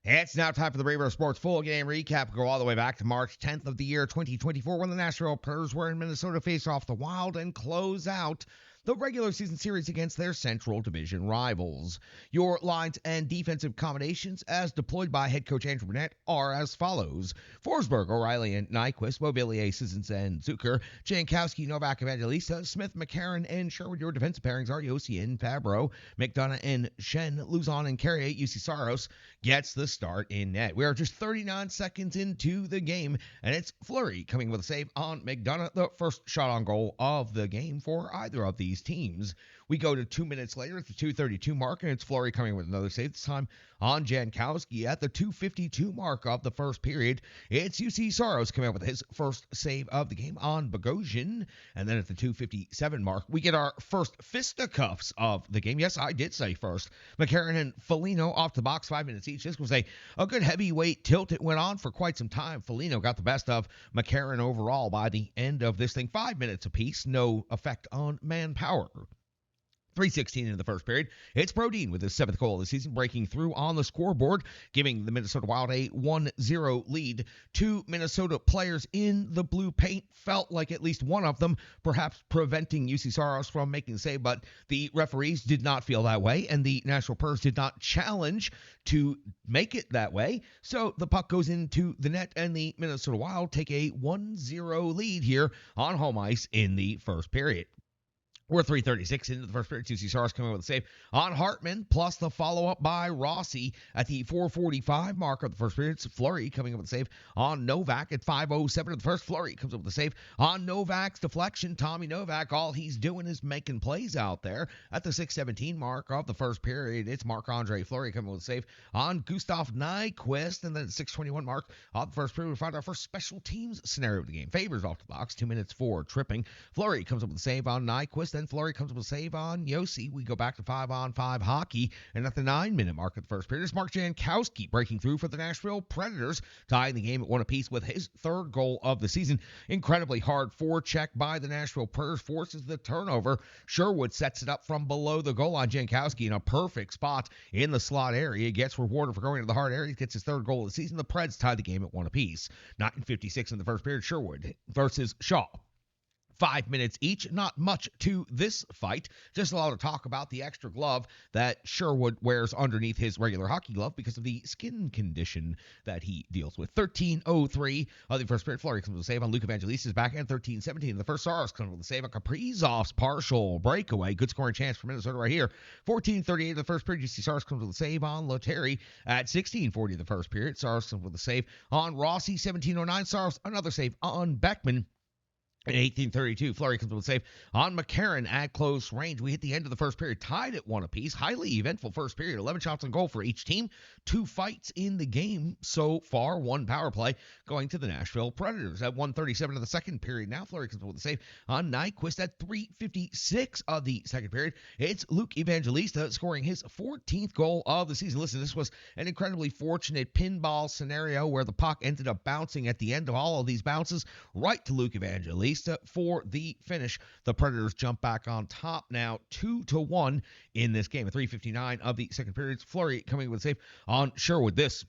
It's now time for the Bravo Sports Full Game Recap. We'll go all the way back to March 10th of the year 2024 when the Nashville Predators were in Minnesota face off the Wild and close out the regular season series against their Central Division rivals. Your lines and defensive combinations, as deployed by head coach Andrew Burnett, are as follows. Forsberg, O'Reilly, and Nyquist, Mobilier, Sissons, and Zucker, Jankowski, Novak, Evangelista, Smith, McCarron, and Sherwood. Your defensive pairings are Yossi and Fabro, McDonough and Shen, Luzon and Carrier. UC Saros gets the start in net. We are just 39 seconds into the game, and it's Fleury coming with a save on McDonough, the first shot on goal of the game for either of these teams. We go to 2 minutes later at the 2:32 mark, and it's Fleury coming with another save, this time on Jankowski at the 2:52 mark of the first period. It's UC Saros coming up with his first save of the game on Bogosian, and then at the 2:57 mark, we get our first fisticuffs of the game. Yes, I did say first. McCarron and Foligno off the box, 5 minutes each. This was a good heavyweight tilt. It went on for quite some time. Foligno got the best of McCarron overall by the end of this thing. 5 minutes apiece, no effect on manpower. 3:16 in the first period. It's Brodin with his 7th goal of the season, breaking through on the scoreboard, giving the Minnesota Wild a 1-0 lead. Two Minnesota players in the blue paint, felt like at least one of them perhaps preventing UC Saros from making the save, but the referees did not feel that way, and the Nashville Predators did not challenge to make it that way. So the puck goes into the net, and the Minnesota Wild take a 1-0 lead here on home ice in the first period. We're 3:36 into the first period. UC Saros coming with a save on Hartman, plus the follow-up by Rossi at the 4:45 mark of the first period. It's Fleury coming up with a save on Novak at 5:07 of the first. Fleury comes up with a save on Novak's deflection. Tommy Novak, all he's doing is making plays out there. At the 6:17 mark of the first period, it's Marc-Andre Fleury coming with a save on Gustav Nyquist. And then at the 6:21 mark of the first period, we find our first special teams scenario of the game. Favors off the box, 2 minutes for tripping. Fleury comes up with a save on Nyquist. Then Fleury comes up with a save on Yossi. We go back to 5-on-5 hockey, and at the 9-minute mark of the first period, it's Mark Jankowski breaking through for the Nashville Predators, tying the game at 1 apiece with his 3rd goal of the season. Incredibly hard forecheck by the Nashville Predators forces the turnover. Sherwood sets it up from below the goal line. Jankowski in a perfect spot in the slot area gets rewarded for going to the hard area. He gets his 3rd goal of the season. The Preds tie the game at 1 apiece. 9:56 in the first period. Sherwood versus Shaw. 5 minutes each. Not much to this fight. Just a lot of talk about the extra glove that Sherwood wears underneath his regular hockey glove because of the skin condition that he deals with. 13:03 of the first period. Fleury comes with a save on Luke Evangelista's backhand. 13:17 the first. Saros comes with a save on Kaprizov's partial breakaway. Good scoring chance for Minnesota right here. 14:38 of the first period. UC Saros comes with a save on Lettieri at 16:40 of the first period. Saros comes with a save on Rossi. 17:09. Saros another save on Beckman. At 18:32, Fleury comes with a save on McCarron at close range. We hit the end of the first period, tied at 1 apiece. Highly eventful first period. 11 shots on goal for each team. 2 fights in the game so far. 1 power play going to the Nashville Predators. At 1:37 of the second period now, Fleury comes with a save on Nyquist at 3:56 of the second period. It's Luke Evangelista scoring his 14th goal of the season. Listen, this was an incredibly fortunate pinball scenario where the puck ended up bouncing at the end of all of these bounces right to Luke Evangelista for the finish. The Predators jump back on top now 2-1 in this game. At 3:59 of the second period, Fleury coming with a save on Sherwood. This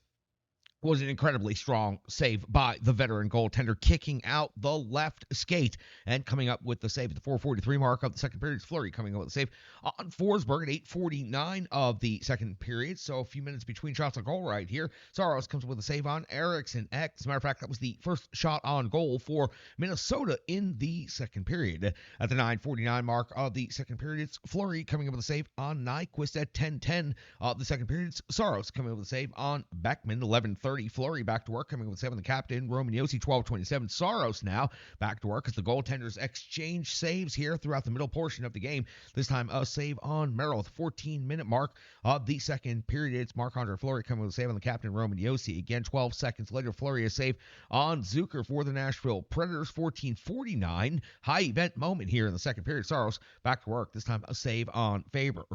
was an incredibly strong save by the veteran goaltender, kicking out the left skate and coming up with the save at the 4:43 mark of the second period. Fleury coming up with a save on Forsberg at 8:49 of the second period. So a few minutes between shots on goal right here. Saros comes up with a save on Eriksson. As a matter of fact, that was the first shot on goal for Minnesota in the second period. At the 9:49 mark of the second period, it's Fleury coming up with a save on Nyquist at 10:10 of the second period. It's Saros coming up with a save on Beckman. 11:30. Fleury back to work, coming with 7. The captain, Roman Yossi, 12:27. Saros now back to work as the goaltenders exchange saves here throughout the middle portion of the game. This time a save on Merrill at the 14-minute mark of the second period. It's Marc-Andre Fleury coming with a save on the captain, Roman Yossi. Again, 12 seconds later, Fleury a save on Zucker for the Nashville Predators. 14:49. High event moment here in the second period. Saros back to work. This time a save on Faber.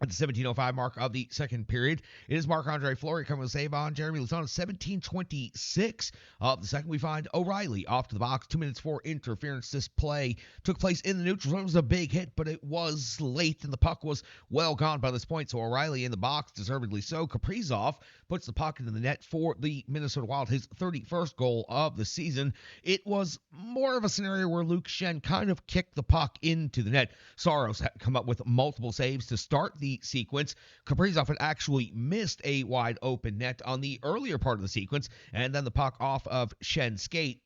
At the 17:05 mark of the second period, it is Marc-Andre Fleury coming with a save on Jeremy Lauzon. 17:26 of the second, we find O'Reilly off to the box. 2 minutes for interference. This play took place in the neutral zone. It was a big hit, but it was late, and the puck was well gone by this point. So O'Reilly in the box, deservedly so. Kaprizov puts the puck into the net for the Minnesota Wild, his 31st goal of the season. It was more of a scenario where Luke Schenn kind of kicked the puck into the net. Saros had come up with multiple saves to start the sequence. Kaprizov had actually missed a wide open net on the earlier part of the sequence, and then the puck off of Schenn's skate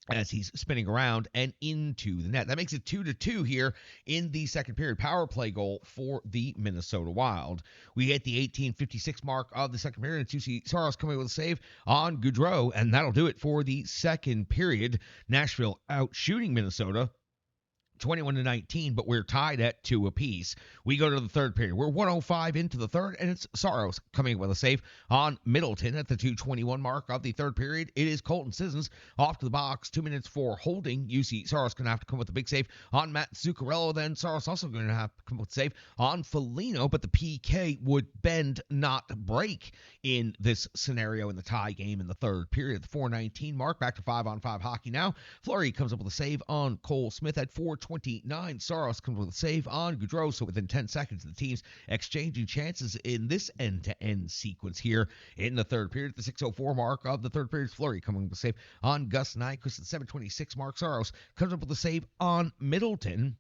as he's spinning around and into the net. That makes it 2-2 here in the second period. Power play goal for the Minnesota Wild. We hit the 18:56 mark of the second period, and Juuse Saros coming with a save on Gaudreau, and that'll do it for the second period. Nashville out shooting Minnesota 21-19, but we're tied at 2 apiece. We go to the third period. We're 1:05 into the third, and it's Saros coming with a save on Middleton at the 2:21 mark of the third period. It is Colton Sissons off to the box. 2 minutes for holding. Juuse Saros going to have to come with a big save on Matt Zuccarello. Then Saros also going to have to come with a save on Foligno, but the PK would bend, not break in this scenario in the tie game in the third period. The 4:19 mark, back to 5-on-5 hockey now. Fleury comes up with a save on Cole Smith at 4:29. Saros comes with a save on Gaudreau. So within 10 seconds, the teams exchanging chances in this end-to-end sequence here in the third period. At the 6:04 mark of the third period, Fleury coming with a save on Gus Nyquist. At 7:26 mark, Saros comes up with a save on Middleton.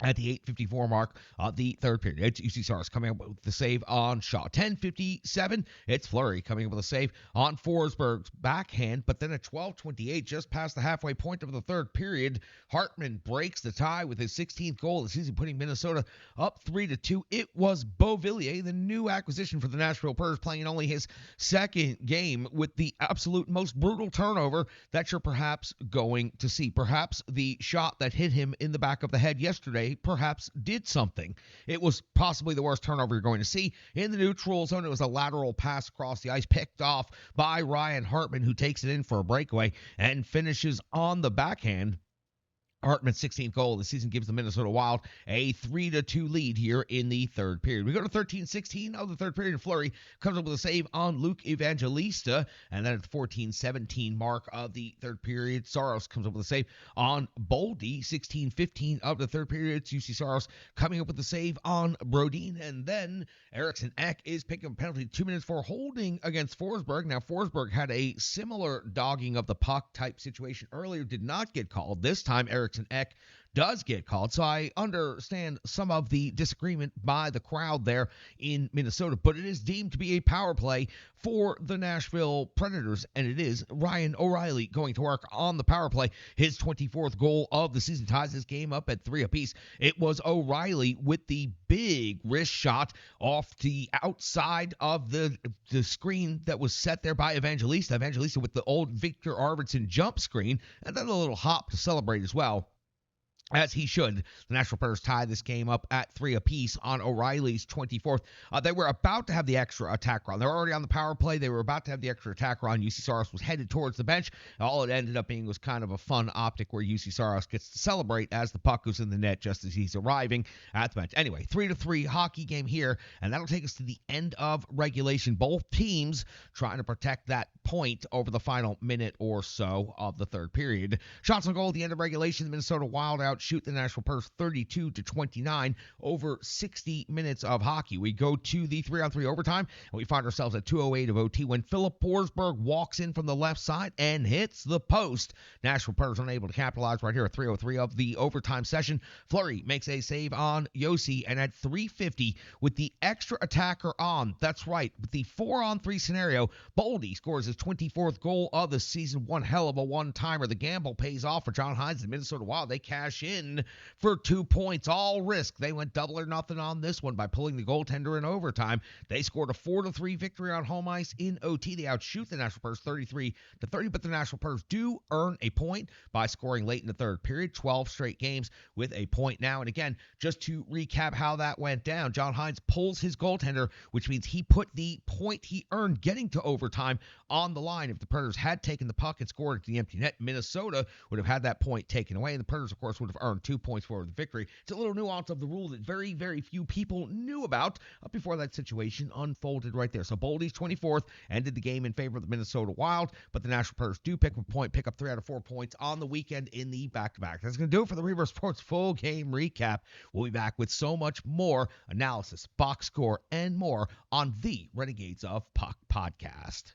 At the 8:54 mark of the third period, it's Juuse Saros coming up with the save on Shaw. 10:57, it's Fleury coming up with a save on Forsberg's backhand. But then at 12:28, just past the halfway point of the third period, Hartman breaks the tie with his 16th goal of the season, putting Minnesota up 3-2. It was Beauvillier, the new acquisition for the Nashville Preds, playing only his second game with the absolute most brutal turnover that you're perhaps going to see. Perhaps the shot that hit him in the back of the head yesterday perhaps did something. It was possibly the worst turnover you're going to see in the neutral zone. It was a lateral pass across the ice, picked off by Ryan Hartman, who takes it in for a breakaway and finishes on the backhand. Hartman's 16th goal of the season gives the Minnesota Wild a 3-2 lead here in the third period. We go to 13:16 of the third period, and Fleury comes up with a save on Luke Evangelista. And then at the 14:17 mark of the third period, Saros comes up with a save on Boldy. 16:15 of the third period, it's Juuse Saros coming up with a save on Brodin. And then Eriksson Ek is picking up a penalty 2 minutes for holding against Forsberg. Now, Forsberg had a similar dogging of the puck type situation earlier, did not get called. This time, Eriksson Ek does get called. So I understand some of the disagreement by the crowd there in Minnesota, but it is deemed to be a power play for the Nashville Predators, and it is Ryan O'Reilly going to work on the power play. His 24th goal of the season ties his game up at 3 apiece. It was O'Reilly with the big wrist shot off the outside of the screen that was set there by Evangelista. Evangelista with the old Victor Arvidsson jump screen, and then a little hop to celebrate as well, as he should. The Nashville Predators tie this game up at 3 apiece on O'Reilly's 24th. They were about to have the extra attack run. They were already on the power play. They were about to have the extra attack run. Juuse Saros was headed towards the bench. All it ended up being was kind of a fun optic where Juuse Saros gets to celebrate as the puck goes in the net just as he's arriving at the bench. Anyway, 3-3 hockey game here, and that'll take us to the end of regulation. Both teams trying to protect that point over the final minute or so of the third period. Shots on goal at the end of regulation. The Minnesota Wild outshoot the Nashville Predators 32-29 over 60 minutes of hockey. We go to the 3-on-3 overtime, and we find ourselves at 2:08 of OT when Philip Forsberg walks in from the left side and hits the post. Nashville Predators unable to capitalize right here at 3:03 of the overtime session. Fleury makes a save on Josi, and at 3:50 with the extra attacker on, that's right, with the 4-on-3 scenario, Boldy scores his 24th goal of the season. One hell of a one-timer. The gamble pays off for John Hynes and Minnesota Wild. They cash in for 2 points. All risk. They went double or nothing on this one by pulling the goaltender in overtime. They scored a 4-3 victory on home ice in OT. They outshoot the Nashville Predators 33-30, but the Nashville Predators do earn a point by scoring late in the third period. 12 straight games with a point now. And again, just to recap how that went down, John Hynes pulls his goaltender, which means he put the point he earned getting to overtime on the line. If the Predators had taken the puck and scored at the empty net, Minnesota would have had that point taken away, and the Predators, of course, would have have earned 2 points for the victory. It's a little nuance of the rule that very, very few people knew about before that situation unfolded right there. So Boldy's 24th ended the game in favor of the Minnesota Wild, but the Nashville Predators do pick up 3 out of 4 points on the weekend in the back-to-back. That's going to do it for the Reverse Sports full game recap. We'll be back with so much more analysis, box score, and more on the Renegades of Puck podcast.